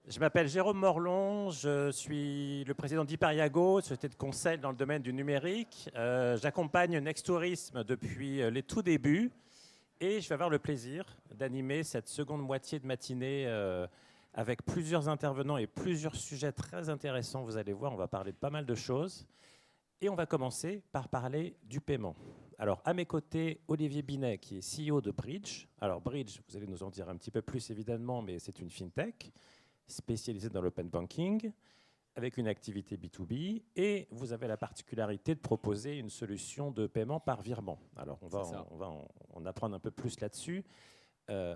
Je m'appelle Jérôme Morlon, je suis le président d'Hyperiago, société de conseil dans le domaine du numérique. J'accompagne Nextourisme depuis les tout débuts et je vais avoir le plaisir d'animer cette seconde moitié de matinée avec plusieurs intervenants et plusieurs sujets très intéressants. Vous allez voir, on va parler de pas mal de choses. Et on va commencer par parler du paiement. Alors, à mes côtés, Olivier Binet, qui est CEO de Bridge. Alors, Bridge, vous allez nous en dire un petit peu plus évidemment, mais c'est une fintech spécialisée dans l'open banking, avec une activité B2B, et vous avez la particularité de proposer une solution de paiement par virement. Alors, on va en apprendre un peu plus là-dessus. Euh,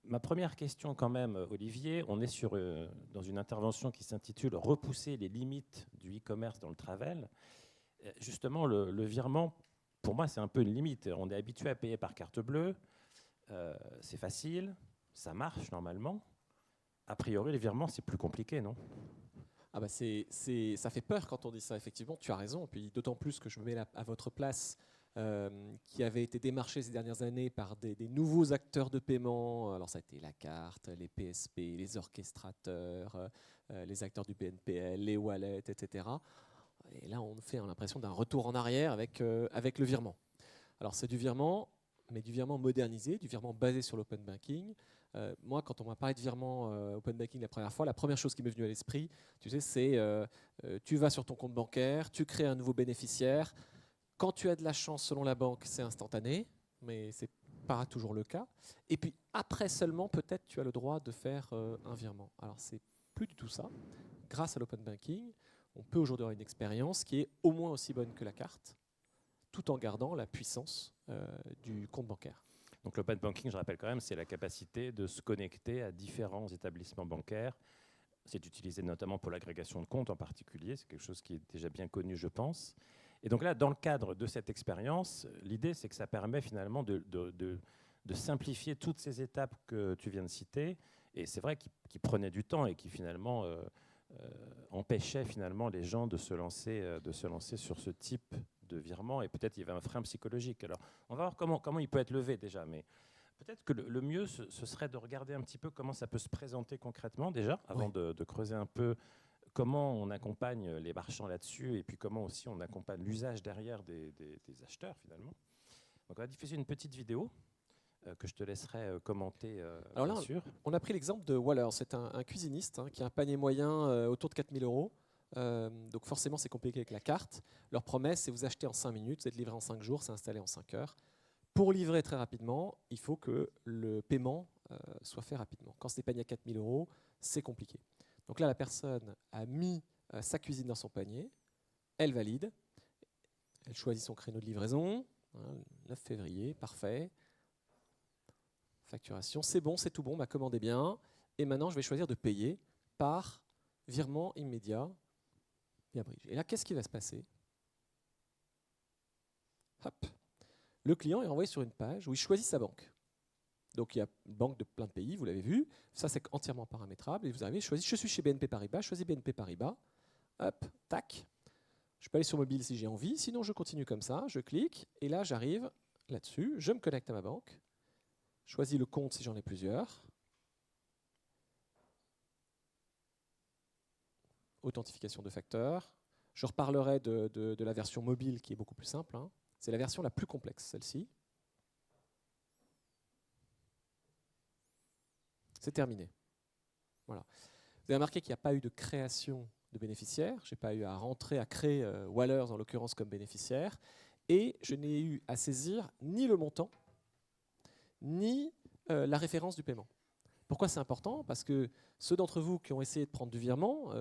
Ma première question quand même, Olivier, on est dans une intervention qui s'intitule « Repousser les limites du e-commerce dans le travel ». Justement, le virement, pour moi, c'est un peu une limite. On est habitué à payer par carte bleue, c'est facile, ça marche normalement. A priori, les virements, c'est plus compliqué, non? Ah bah ça fait peur quand on dit ça, effectivement, tu as raison. Et puis d'autant plus que je me mets à votre place, qui avait été démarché ces dernières années par des nouveaux acteurs de paiement. Alors ça a été la carte, les PSP, les orchestrateurs, les acteurs du BNPL, les wallets, etc. Et là, on fait l'impression d'un retour en arrière avec le virement. Alors c'est du virement, mais du virement modernisé, du virement basé sur l'open banking. Moi, quand on m'a parlé de virement open banking la première fois, la première chose qui m'est venue à l'esprit, tu sais, c'est tu vas sur ton compte bancaire, tu crées un nouveau bénéficiaire. Quand tu as de la chance, selon la banque, c'est instantané, mais c'est pas toujours le cas. Et puis après seulement, peut-être, tu as le droit de faire un virement. Alors c'est plus du tout ça. Grâce à l'open banking, on peut aujourd'hui avoir une expérience qui est au moins aussi bonne que la carte, tout en gardant la puissance du compte bancaire. Donc l'open banking, je rappelle quand même, c'est la capacité de se connecter à différents établissements bancaires. C'est utilisé notamment pour l'agrégation de comptes en particulier. C'est quelque chose qui est déjà bien connu, je pense. Et donc là, dans le cadre de cette expérience, l'idée, c'est que ça permet finalement de simplifier toutes ces étapes que tu viens de citer. Et c'est vrai qu'ils prenaient du temps et qui finalement empêchaient finalement les gens de se lancer sur ce type de virement. Et peut-être il y avait un frein psychologique. Alors, on va voir comment il peut être levé déjà. Mais peut-être que le mieux, ce serait de regarder un petit peu comment ça peut se présenter concrètement déjà, avant Oui. de creuser un peu comment on accompagne les marchands là-dessus et puis comment aussi on accompagne l'usage derrière des acheteurs finalement. Donc on va diffuser une petite vidéo que je te laisserai commenter Alors bien là, sûr. on a pris l'exemple de Waller. C'est un cuisiniste qui a un panier moyen autour de 4 000 euros. Donc forcément, c'est compliqué avec la carte. Leur promesse, c'est vous achetez en 5 minutes, vous êtes livré en 5 jours, c'est installé en 5 heures. Pour livrer très rapidement, il faut que le paiement soit fait rapidement. Quand c'est des paniers à 4 000 euros, c'est compliqué. Donc là, la personne a mis sa cuisine dans son panier, elle valide, elle choisit son créneau de livraison, 9 février, parfait. Facturation, c'est bon, c'est tout bon, ma commande est bien. Et maintenant, je vais choisir de payer par virement immédiat via Bridge. Et là, qu'est-ce qui va se passer? Hop. Le client est renvoyé sur une page où il choisit sa banque. Donc il y a une banque de plein de pays, vous l'avez vu. Ça, c'est entièrement paramétrable. Et vous arrivez, je suis chez BNP Paribas, je choisis BNP Paribas. Hop, tac. Je peux aller sur mobile si j'ai envie. Sinon, je continue comme ça. Je clique. Et là, j'arrive là-dessus. Je me connecte à ma banque. Je choisis le compte si j'en ai plusieurs. Authentification de facteurs. Je reparlerai de la version mobile qui est beaucoup plus simple. C'est la version la plus complexe, celle-ci. C'est terminé. Voilà. Vous avez remarqué qu'il n'y a pas eu de création de bénéficiaire. Je n'ai pas eu à rentrer, à créer Wallers en l'occurrence comme bénéficiaire. Et je n'ai eu à saisir ni le montant, ni la référence du paiement. Pourquoi c'est important? Parce que ceux d'entre vous qui ont essayé de prendre du virement,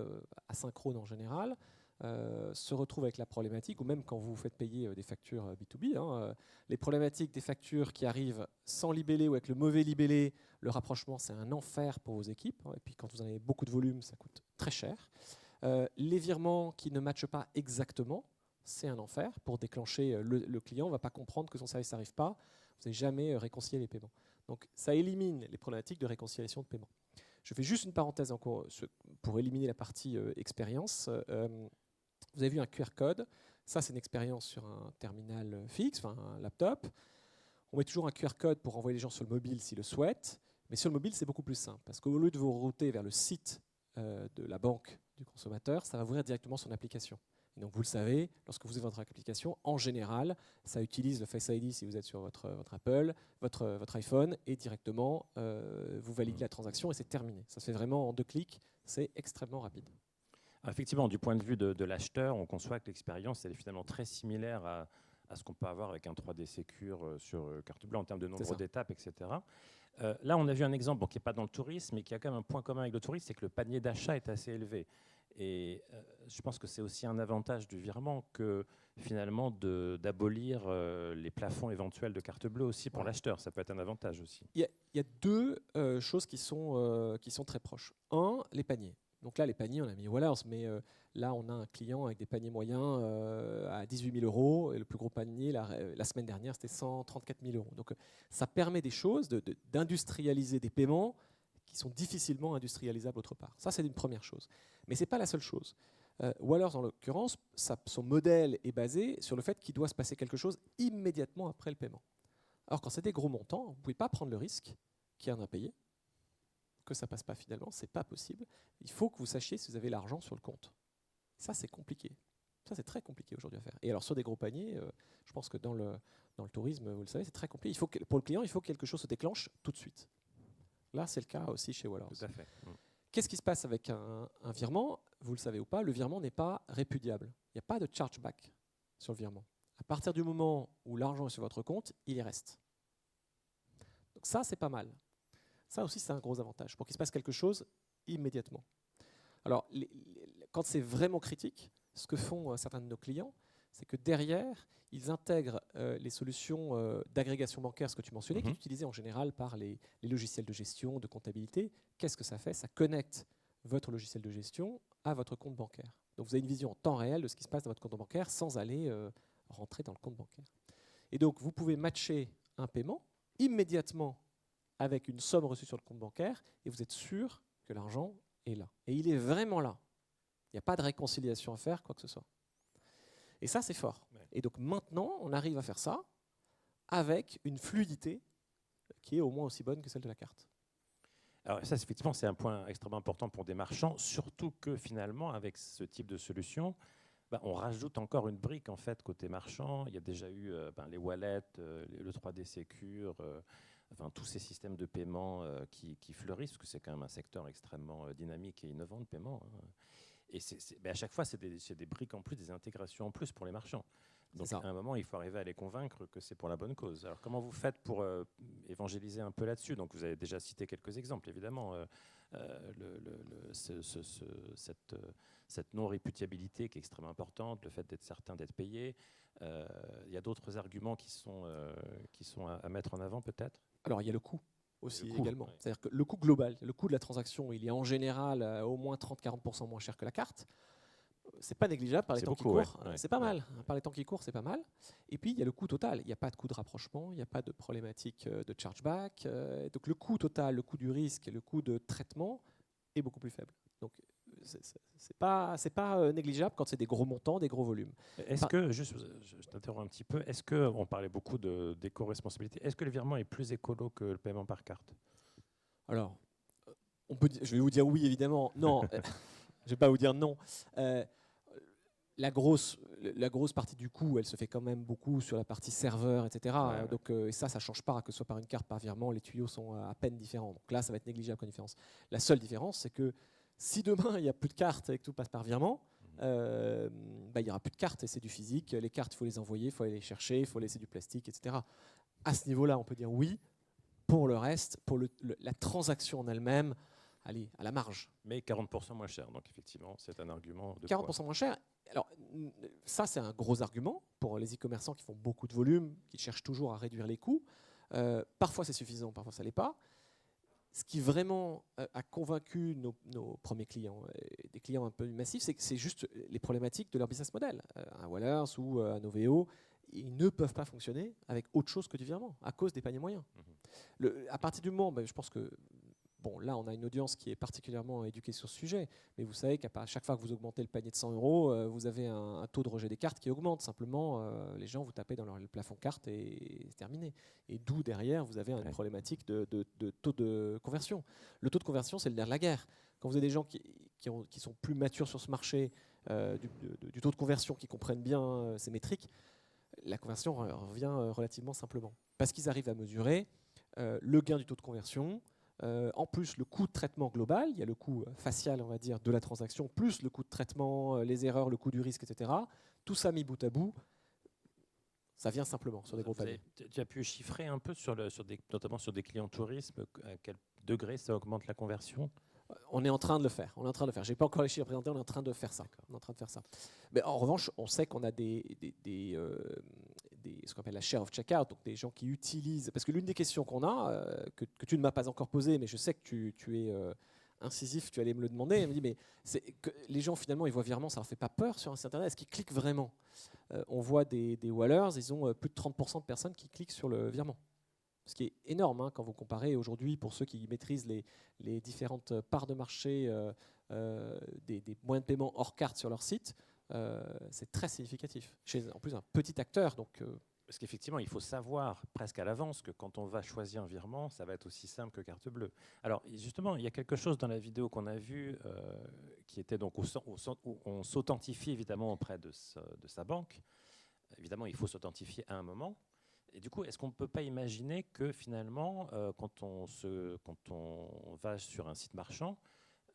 asynchrone en général, se retrouvent avec la problématique, ou même quand vous faites payer des factures B2B, les problématiques des factures qui arrivent sans libellé ou avec le mauvais libellé, le rapprochement, c'est un enfer pour vos équipes. Et puis quand vous en avez beaucoup de volume, ça coûte très cher. Les virements qui ne matchent pas exactement, c'est un enfer. Pour déclencher, le client ne va pas comprendre que son service n'arrive pas. Vous n'avez jamais réconcilié les paiements. Donc ça élimine les problématiques de réconciliation de paiement. Je fais juste une parenthèse encore pour éliminer la partie expérience. Vous avez vu un QR code. Ça, c'est une expérience sur un terminal fixe, enfin un laptop. On met toujours un QR code pour envoyer les gens sur le mobile s'ils le souhaitent. Mais sur le mobile, c'est beaucoup plus simple. Parce qu'au lieu de vous router vers le site de la banque du consommateur, ça va ouvrir directement son application. Et donc vous le savez, lorsque vous ouvrez votre application, en général, ça utilise le Face ID si vous êtes sur votre Apple, votre iPhone, et directement, vous validez la transaction et c'est terminé. Ça se fait vraiment en 2 clics, c'est extrêmement rapide. Effectivement, du point de vue de l'acheteur, on conçoit que l'expérience elle est finalement très similaire à ce qu'on peut avoir avec un 3D Secure sur carte bleue en termes de nombre d'étapes, etc. Là, on a vu un exemple qui n'est pas dans le tourisme, mais qui a quand même un point commun avec le tourisme, c'est que le panier d'achat est assez élevé. Et je pense que c'est aussi un avantage du virement que finalement d'abolir les plafonds éventuels de carte bleue aussi pour l'acheteur. Ça peut être un avantage aussi. Il y a 2 choses qui sont très proches. Un, les paniers. Donc là, les paniers, on a mis Wallers, mais là, on a un client avec des paniers moyens à 18 000 €. Et le plus gros panier, la semaine dernière, c'était 134 000 €. Donc ça permet des choses, d'industrialiser des paiements qui sont difficilement industrialisables autre part. Ça, c'est une première chose. Mais ce n'est pas la seule chose. Wallers, en l'occurrence, son modèle est basé sur le fait qu'il doit se passer quelque chose immédiatement après le paiement. Alors, quand c'est des gros montants, vous ne pouvez pas prendre le risque qu'il y en a payé, que ça ne passe pas finalement, ce n'est pas possible. Il faut que vous sachiez si vous avez l'argent sur le compte. Ça, c'est compliqué. Ça, c'est très compliqué aujourd'hui à faire. Et alors, sur des gros paniers, je pense que dans le tourisme, vous le savez, c'est très compliqué. Pour le client, il faut que quelque chose se déclenche tout de suite. Là, c'est le cas aussi chez Wallers. Tout à fait. Qu'est-ce qui se passe avec un virement? Vous le savez ou pas, le virement n'est pas répudiable. Il n'y a pas de chargeback sur le virement. À partir du moment où l'argent est sur votre compte, il y reste. Donc ça, c'est pas mal. Ça aussi, c'est un gros avantage pour qu'il se passe quelque chose immédiatement. Alors, quand c'est vraiment critique, ce que font certains de nos clients, c'est que derrière, ils intègrent les solutions d'agrégation bancaire, ce que tu mentionnais, qui est utilisé en général par les logiciels de gestion, de comptabilité. Qu'est-ce que ça fait? Ça connecte votre logiciel de gestion à votre compte bancaire. Donc vous avez une vision en temps réel de ce qui se passe dans votre compte bancaire sans aller rentrer dans le compte bancaire. Et donc vous pouvez matcher un paiement immédiatement avec une somme reçue sur le compte bancaire et vous êtes sûr que l'argent est là. Et il est vraiment là. Il n'y a pas de réconciliation à faire, quoi que ce soit. Et ça, c'est fort. Ouais. Et donc maintenant, on arrive à faire ça avec une fluidité qui est au moins aussi bonne que celle de la carte. Alors ça, effectivement, c'est un point extrêmement important pour des marchands, surtout que finalement, avec ce type de solution, on rajoute encore une brique en fait côté marchand. Il y a déjà eu les wallets, le 3D Secure, tous ces systèmes de paiement qui fleurissent, parce que c'est quand même un secteur extrêmement dynamique et innovant de paiement. Et à chaque fois, c'est des briques en plus, des intégrations en plus pour les marchands. Donc à un moment, il faut arriver à les convaincre que c'est pour la bonne cause. Alors comment vous faites pour évangéliser un peu là-dessus? Donc vous avez déjà cité quelques exemples, évidemment. Cette non-réputiabilité qui est extrêmement importante, le fait d'être certain d'être payé. Il y a d'autres arguments qui sont à mettre en avant peut-être? Alors il y a le coût aussi également. Ouais. C'est-à-dire que le coût global, le coût de la transaction, il est en général au moins 30-40% moins cher que la carte. C'est pas négligeable par les temps qui courent. Ouais. C'est pas mal. Par les temps qui courent, c'est pas mal. Et puis, il y a le coût total. Il n'y a pas de coût de rapprochement, il n'y a pas de problématique de chargeback. Donc, le coût total, le coût du risque et le coût de traitement est beaucoup plus faible. Donc, c'est pas négligeable quand c'est des gros montants, des gros volumes. Est-ce que, juste, je t'interromps un petit peu, est-ce qu'on parlait beaucoup d'éco-responsabilité, est-ce que le virement est plus écolo que le paiement par carte? Alors, je vais vous dire oui, évidemment. Non, je ne vais pas vous dire non. La grosse partie du coût, elle se fait quand même beaucoup sur la partie serveur, etc. Ouais. Donc, et ça ne change pas, que ce soit par une carte, par virement, les tuyaux sont à peine différents. Donc là, ça va être négligeable comme différence. La seule différence, c'est que si demain, il n'y a plus de cartes et que tout passe par virement, il n'y aura plus de cartes et c'est du physique. Les cartes, il faut les envoyer, il faut aller les chercher, il faut laisser du plastique, etc. À ce niveau-là, on peut dire oui. Pour le reste, pour la transaction en elle-même, allez, à la marge. Mais 40% moins cher, donc effectivement, c'est un argument de 40% moins cher. Alors, ça, c'est un gros argument pour les e-commerçants qui font beaucoup de volume, qui cherchent toujours à réduire les coûts. Parfois, c'est suffisant, parfois, ça ne l'est pas. Ce qui vraiment a convaincu nos premiers clients, des clients un peu massifs, c'est que c'est juste les problématiques de leur business model. Un Wallers ou un Oveo, ils ne peuvent pas fonctionner avec autre chose que du virement, à cause des paniers moyens. À partir du moment, je pense que là, on a une audience qui est particulièrement éduquée sur ce sujet, mais vous savez qu'à chaque fois que vous augmentez le panier de 100 €, vous avez un taux de rejet des cartes qui augmente. Simplement, les gens vous tapez dans le plafond carte et c'est terminé. Et d'où, derrière, vous avez une problématique de taux de conversion. Le taux de conversion, c'est le nerf de la guerre. Quand vous avez des gens qui sont plus matures sur ce marché, du taux de conversion, qui comprennent bien ces métriques, la conversion revient relativement simplement. Parce qu'ils arrivent à mesurer le gain du taux de conversion, en plus le coût de traitement global, il y a le coût facial, on va dire, de la transaction, plus le coût de traitement, les erreurs, le coût du risque, etc. Tout ça mis bout à bout, ça vient simplement sur des gros paniers. Tu as pu chiffrer un peu, notamment sur des clients tourisme, à quel degré ça augmente la conversion? On est en train de le faire. Je n'ai pas encore les chiffres présentés, on est en train de faire ça. Mais en revanche, on sait qu'on a ce qu'on appelle la share of checkout, donc des gens qui utilisent. Parce que l'une des questions qu'on a, que tu ne m'as pas encore posée, mais je sais que tu es incisif, tu allais me le demander. Elle me dit, mais c'est que les gens finalement, ils voient virement, ça leur fait pas peur sur un site internet? Est-ce qu'ils cliquent vraiment? On voit des wallers, ils ont plus de 30% de personnes qui cliquent sur le virement. Ce qui est énorme hein, quand vous comparez aujourd'hui, pour ceux qui maîtrisent les différentes parts de marché des moyens de paiement hors carte sur leur site, c'est très significatif. En plus, un petit acteur. Parce qu'effectivement, il faut savoir presque à l'avance que quand on va choisir un virement, ça va être aussi simple que carte bleue. Alors justement, il y a quelque chose dans la vidéo qu'on a vue qui était donc où on s'authentifie évidemment auprès de sa banque. Évidemment, il faut s'authentifier à un moment. Et du coup, est-ce qu'on ne peut pas imaginer que finalement, quand on va sur un site marchand,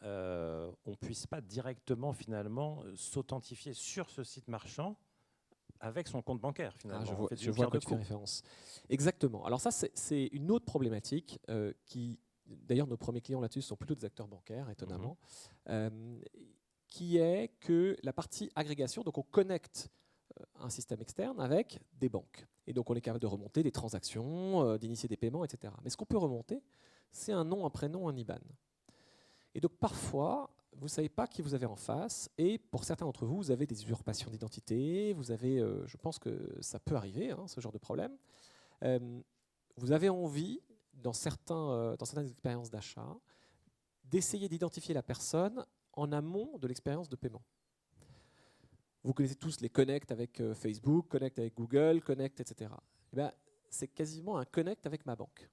on ne puisse pas directement finalement s'authentifier sur ce site marchand avec son compte bancaire finalement? Je vois à quoi tu fais référence. Exactement. Alors ça, c'est une autre problématique qui, d'ailleurs, nos premiers clients là-dessus sont plutôt des acteurs bancaires, étonnamment, qui est que la partie agrégation, donc on connecte un système externe avec des banques. Et donc, on est capable de remonter des transactions, d'initier des paiements, etc. Mais ce qu'on peut remonter, c'est un nom, un prénom, un IBAN. Et donc, parfois, vous ne savez pas qui vous avez en face. Et pour certains d'entre vous, vous avez des usurpations d'identité. Vous avez, je pense que ça peut arriver, hein, ce genre de problème. Vous avez envie, dans certaines expériences d'achat, d'essayer d'identifier la personne en amont de l'expérience de paiement. Vous connaissez tous les connects avec Facebook, connect avec Google, connect, etc. Eh bien, c'est quasiment un connect avec ma banque.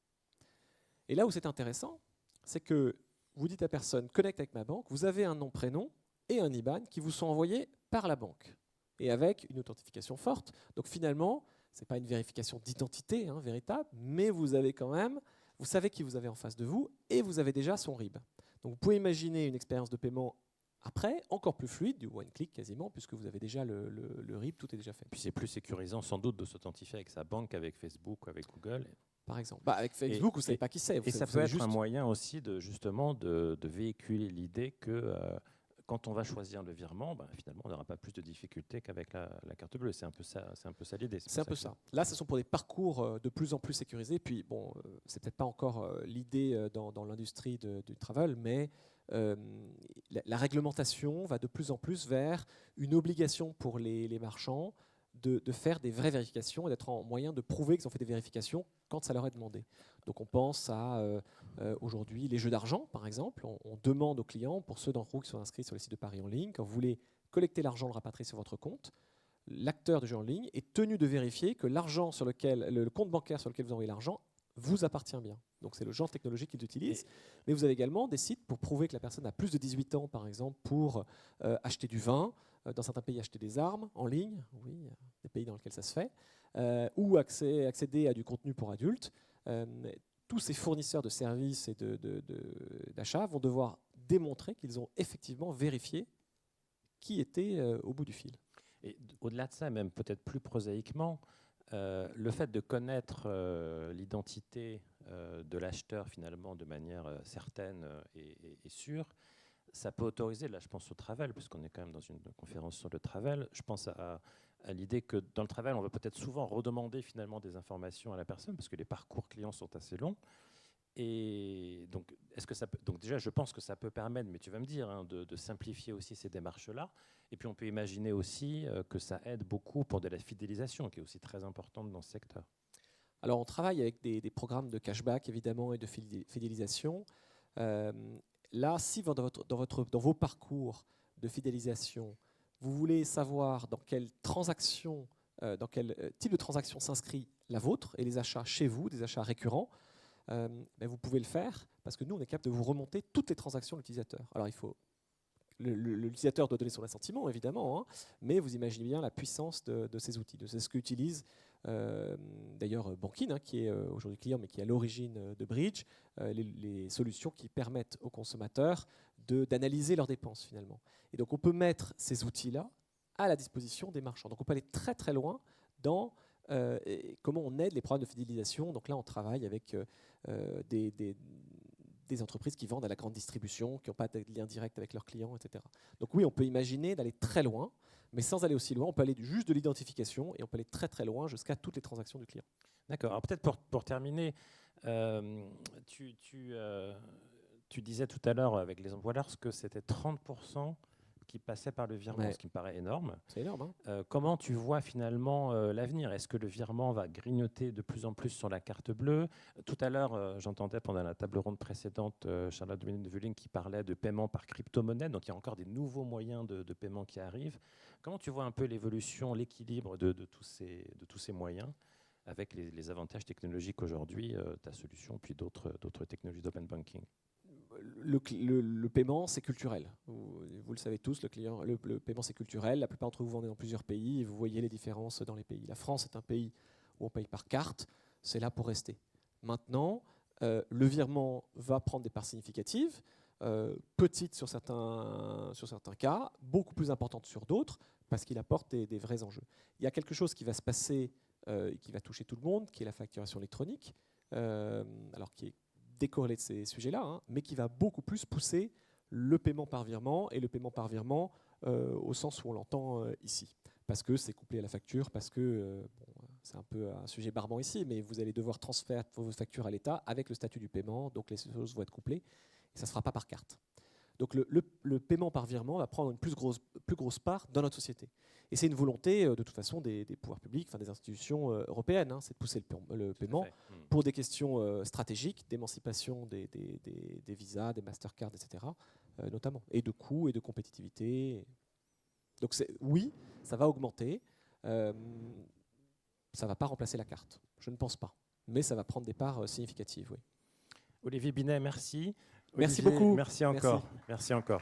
Et là où c'est intéressant, c'est que vous dites à personne connect avec ma banque, vous avez un nom, prénom et un IBAN qui vous sont envoyés par la banque et avec une authentification forte. Donc finalement, ce n'est pas une vérification d'identité véritable, mais vous avez quand même, vous savez qui vous avez en face de vous et vous avez déjà son RIB. Donc vous pouvez imaginer une expérience de paiement après, encore plus fluide, du one-click quasiment, puisque vous avez déjà le RIB, tout est déjà fait. Puis c'est plus sécurisant sans doute de s'authentifier avec sa banque, avec Facebook, avec Google. Par exemple. Avec Facebook, vous ne savez pas qui c'est. Et ça peut être un moyen aussi de véhiculer l'idée que quand on va choisir le virement, finalement, on n'aura pas plus de difficultés qu'avec la carte bleue. C'est un peu ça l'idée. C'est un peu ça. Là, ce sont pour des parcours de plus en plus sécurisés. Puis, bon, c'est peut-être pas encore l'idée dans l'industrie du travel, mais la réglementation va de plus en plus vers une obligation pour les marchands de faire des vraies vérifications et d'être en moyen de prouver qu'ils ont fait des vérifications quand ça leur est demandé. Donc on pense à aujourd'hui les jeux d'argent, par exemple. On demande aux clients, pour ceux d'entre vous qui sont inscrits sur les sites de paris en ligne, quand vous voulez collecter l'argent, le rapatrier sur votre compte, l'acteur de jeu en ligne est tenu de vérifier que l'argent sur le compte bancaire sur lequel vous envoyez l'argent vous appartient bien. Donc c'est le genre de technologie qu'ils utilisent. Mais vous avez également des sites pour prouver que la personne a plus de 18 ans, par exemple, pour acheter du vin, dans certains pays acheter des armes en ligne, oui, des pays dans lesquels ça se fait, ou accéder à du contenu pour adultes. Tous ces fournisseurs de services et d'achats vont devoir démontrer qu'ils ont effectivement vérifié qui était au bout du fil. Et au-delà de ça, même peut-être plus prosaïquement, le fait de connaître l'identité de l'acheteur finalement de manière certaine et sûre, ça peut autoriser, là je pense au travel, puisqu'on est quand même dans une conférence sur le travel, je pense à l'idée que dans le travel, on va peut-être souvent redemander finalement des informations à la personne, parce que les parcours clients sont assez longs. Et donc, donc déjà, je pense que ça peut permettre, mais tu vas me dire, de simplifier aussi ces démarches-là. Et puis on peut imaginer aussi que ça aide beaucoup pour de la fidélisation, qui est aussi très importante dans ce secteur. Alors on travaille avec des programmes de cashback, évidemment, et de fidélisation. Là, si dans vos parcours de fidélisation, vous voulez savoir dans quelle transaction, dans quel type de transaction s'inscrit la vôtre et les achats chez vous, des achats récurrents, vous pouvez le faire parce que nous, on est capable de vous remonter toutes les transactions de l'utilisateur. Alors, il faut l'utilisateur doit donner son assentiment, évidemment, hein, mais vous imaginez bien la puissance de ces outils. C'est ce qu'utilise d'ailleurs Bankin, hein, qui est aujourd'hui client, mais qui est à l'origine de Bridge, les solutions qui permettent aux consommateurs d'analyser leurs dépenses, finalement. Et donc, on peut mettre ces outils-là à la disposition des marchands. Donc, on peut aller très, très loin dans comment on aide les programmes de fidélisation. Donc là, on travaille avec des entreprises qui vendent à la grande distribution, qui n'ont pas de lien direct avec leurs clients, etc. Donc oui, on peut imaginer d'aller très loin, mais sans aller aussi loin, on peut aller juste de l'identification et on peut aller très très loin jusqu'à toutes les transactions du client. D'accord. Alors peut-être pour terminer, tu disais tout à l'heure avec les employeurs que c'était 30% qui passaient par le virement, ce qui me paraît énorme. C'est énorme. Hein. Comment tu vois finalement l'avenir? Est-ce que le virement va grignoter de plus en plus sur la carte bleue? Tout à l'heure, j'entendais pendant la table ronde précédente Charlotte Dominique de Vueling qui parlait de paiement par crypto-monnaie. Donc il y a encore des nouveaux moyens de paiement qui arrivent. Comment tu vois un peu l'évolution, l'équilibre de tous ces moyens avec les avantages technologiques aujourd'hui, ta solution, puis d'autres technologies d'open banking? Le paiement, c'est culturel. Vous le savez tous, le paiement, c'est culturel. La plupart d'entre vous vendez dans plusieurs pays et vous voyez les différences dans les pays. La France est un pays où on paye par carte. C'est là pour rester. Maintenant, le virement va prendre des parts significatives, petites sur certains cas, beaucoup plus importantes sur d'autres, parce qu'il apporte des vrais enjeux. Il y a quelque chose qui va se passer, qui va toucher tout le monde, qui est la facturation électronique, alors qui est décorrélé de ces sujets-là, hein, mais qui va beaucoup plus pousser le paiement par virement, et le paiement par virement au sens où on l'entend ici. Parce que c'est couplé à la facture, parce que c'est un peu un sujet barbant ici, mais vous allez devoir transférer vos factures à l'État avec le statut du paiement, donc les choses vont être couplées, et ça ne se fera pas par carte. Donc le paiement par virement va prendre une plus grosse part dans notre société. Et c'est une volonté, de toute façon, des pouvoirs publics, des institutions européennes, hein, c'est de pousser le paiement pour des questions stratégiques, d'émancipation des visas, des Mastercard, etc., notamment, et de coûts et de compétitivité. Donc oui, ça va augmenter. Ça ne va pas remplacer la carte, je ne pense pas. Mais ça va prendre des parts significatives, oui. Olivier Binet, merci. Merci Olivier, beaucoup. Merci encore. Merci encore.